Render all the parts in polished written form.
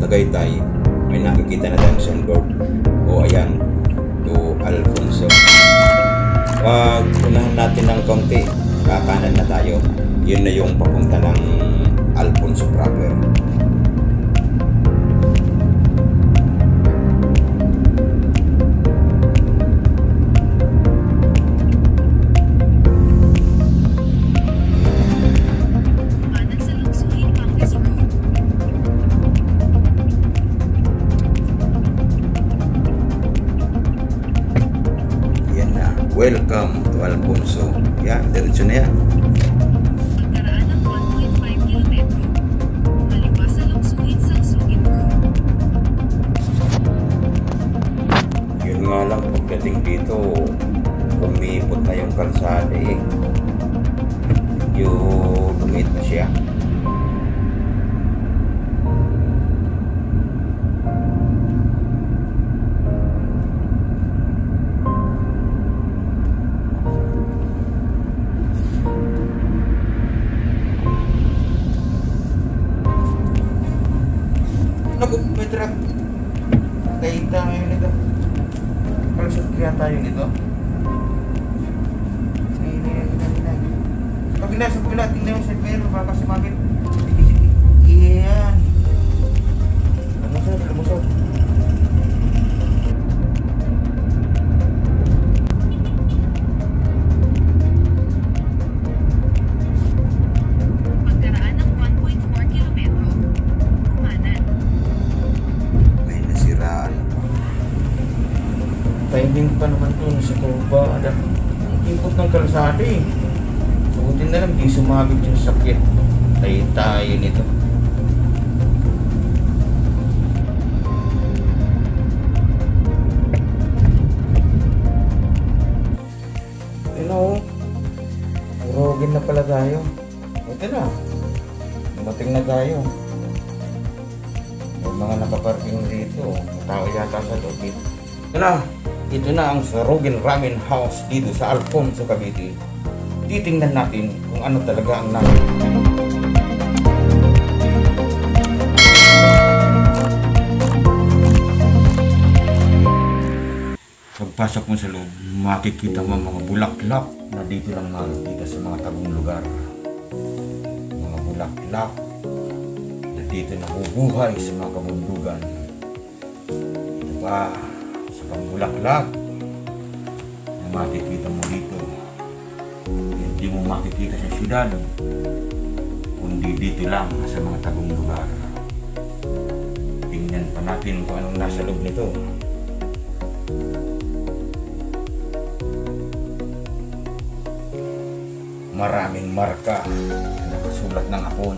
Tagaytay, may nakikita na tayong signboard. O ayan, to Alfonso. Pag unahan natin ng konti, kakanan na tayo. Yun na yung papunta ng Alfonso proper. Welcome to Alfonso. Yan, diretso na yan. Pagkaraan ng 1.5 kilometro, kaliwa sa Longsuin sa Sugin Road. Yun nga lang, pagdating dito, umipot na yung kalsada eh. Yung lumit na siya. Naku, may truck. Kaita ngayon nito. Kalusot kaya tayo nito. Sa kabila, tingnan yung side mirror, baka sumagit. Iyan. Lumusot. Pagkaraan ng 1.4 kilometro, kumanan. May nasiraan. Timing pa naman dun sa kurba. Ang impot ng kalsada eh. Buti na lang di sumabit yung sakit. Tayo nito. Urogin na pala tayo. Buti na. Dumating na tayo. May mga nakaparking dito. Tao yata sa loob. Ito na ang Sarugin Ramen House dito sa Alfonso, Cavite. Titingnan natin kung ano talaga ang namin. Pagpasok mo sa loob, makikita mo mga bulaklak na dito lang makikita sa mga tagong lugar. Mga bulaklak na dito nabubuhay sa mga kabundugan. Ito pa, sa pambulaklak na makikita mo dito. Hindi mo makikita sa syudad, kundi dito lang sa mga tagong lugar. Tingnan pa natin kung anong nasa loob nito. Maraming marka na nakasulat ng hapon.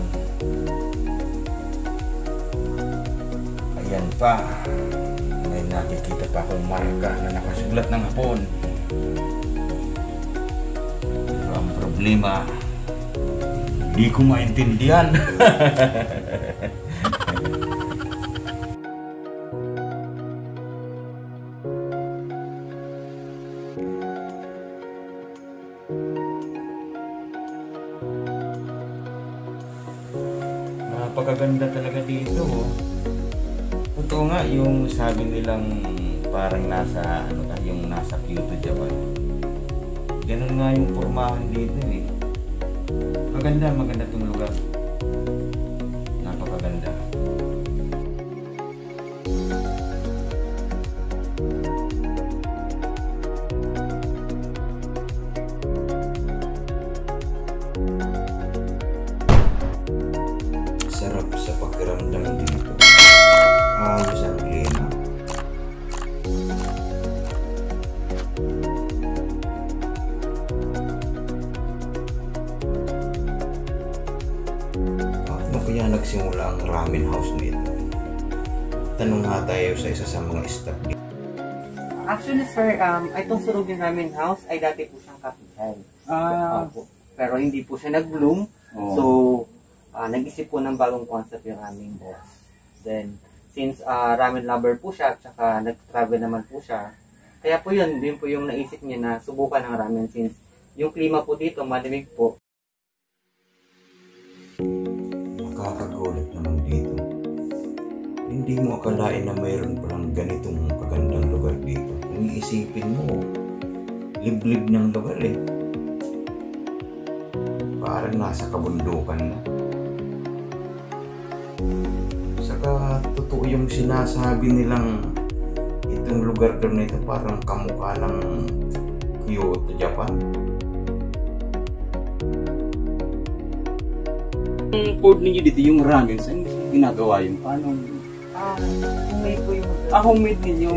Ayan pa, may nakikita pa akong marka na nakasulat ng hapon. Ang problema, di ko maintindihan. Napakaganda talaga dito. Totoo nga yung sabi nilang parang nasa yung nasa Kyoto, Japan. Ganun nga yung pormahan dito eh. Maganda itong lugar. Napakaganda. Sarap sa pakiramdam dito. Ayos ang klima. Kaya nagsimula ang ramen house nito. Tanong nga tayo sa isa sa mga staff dito. Actually sir, itong Sarugin Ramen House ay dati po siyang kapital. Pero hindi po siya nag-bloom. Oh. So, nag-isip po ng bagong concept yung aming boss. Then, since ramen lover po siya, tsaka nag-travel naman po siya, kaya po yun po yung naisip niya na subukan ng ramen since yung klima po dito, malamig po. Nakakagulat naman dito. Hindi Hindi mo akalain na mayroon palang ganitong kagandang lugar dito. Kung iisipin mo, liblib ng lugar eh. Parang nasa kabundukan na. Saka totoo yung sinasabi nilang itong lugar daw na ito parang kamukha ng Kyoto, Japan. Yung food ninyo dito, yung ramen, saan ginagawa yun? Paano? Homemade po yung Homemade ninyo.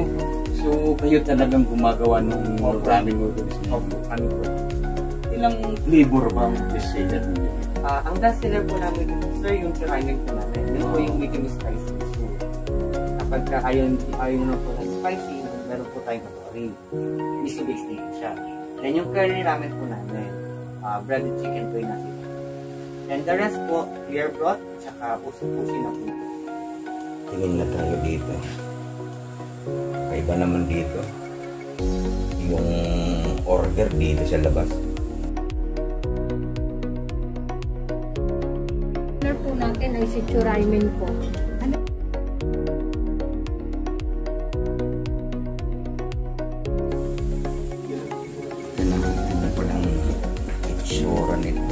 So, kayo talagang gumagawa ng ramen noodles niyo. Opo, kami po. Ilang flavor ba ang bestseller ninyo? Ang best seller po namin dito, sir, yung ramen po namin. Yun po yung medium spicy. So, kapag ayaw na po ng spicy, meron po tayong nori. Miso-based din siya. Then yung curry ramen po namin, breaded chicken po yung nasi. And the rest po, beer broth, tsaka puso-pusi na po. Tingin na tayo dito. Kaiba naman dito. Yung order dito sa labas. Order po natin ay si Churaimen po. Ano palang itsura nito.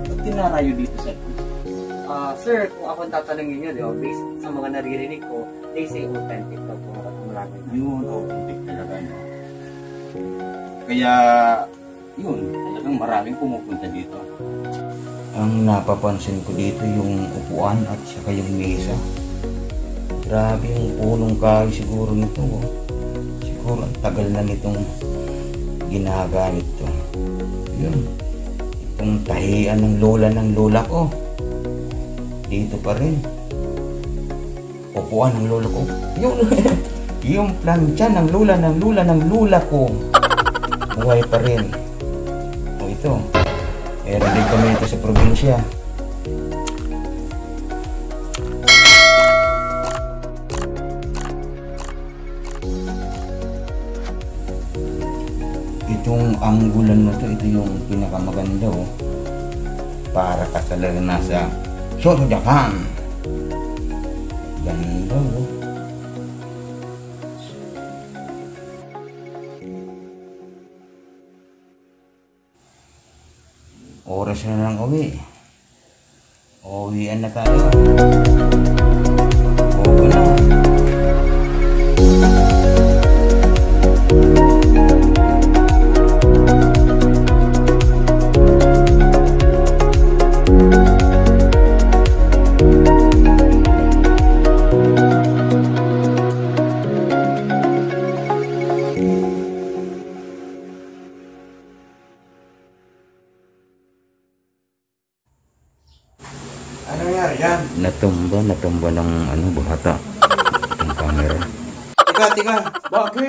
Ba't tinarayo dito sa Sir, kung ako tatanungin nyo, di ba, based sa mga naririnig ko, they say authentic daw po ang ramen. yun, authentic talaga, no? Kaya, yun, talagang maraming pumupunta dito. Ang napapansin ko dito yung upuan at saka yung mesa. Grabe yung punong kahoy siguro nito. Oh. Siguro ang tagal na nitong ginagamit to. Yun. Itong tahian ng lola ko. Dito pa rin. Upuan ng lola ko. Yun. Yung plancha ng lula ko. Buhay pa rin. O ito. Meron din kami ito sa probinsya. Itong anggulan na to, ito yung pinakamaganda oh. Para ka talaga nasa Kyoto, Japan. Ganda oh. Oras na lang uwi. Uwian na tayo. Oo na. Ano nangyari yan? Natumba ng bata. Yung camera. Tiga, bakit?